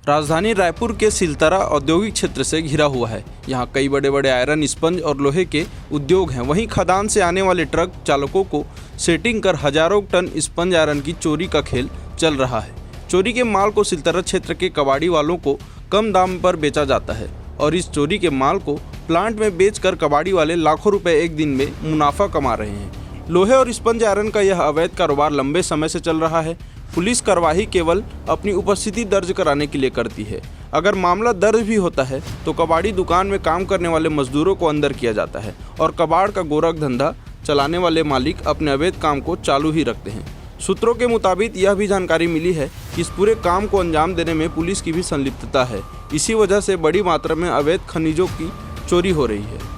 राजधानी रायपुर के सिलतरा औद्योगिक क्षेत्र से घिरा हुआ है। यहाँ कई बड़े बड़े आयरन, स्पंज और लोहे के उद्योग हैं। वहीं खदान से आने वाले ट्रक चालकों को सेटिंग कर हजारों टन स्पंज आयरन की चोरी का खेल चल रहा है। चोरी के माल को सिलतरा क्षेत्र के कबाड़ी वालों को कम दाम पर बेचा जाता है और इस चोरी के माल को प्लांट में बेचकर कबाड़ी वाले लाखों रुपए एक दिन में मुनाफा कमा रहे हैं। लोहे और स्पंज आयरन का यह अवैध कारोबार लंबे समय से चल रहा है। पुलिस कार्रवाई केवल अपनी उपस्थिति दर्ज कराने के लिए करती है। अगर मामला दर्ज भी होता है तो कबाड़ी दुकान में काम करने वाले मजदूरों को अंदर किया जाता है और कबाड़ का गोरख धंधा चलाने वाले मालिक अपने अवैध काम को चालू ही रखते हैं। सूत्रों के मुताबिक यह भी जानकारी मिली है कि इस पूरे काम को अंजाम देने में पुलिस की भी संलिप्तता है। इसी वजह से बड़ी मात्रा में अवैध खनिजों की चोरी हो रही है।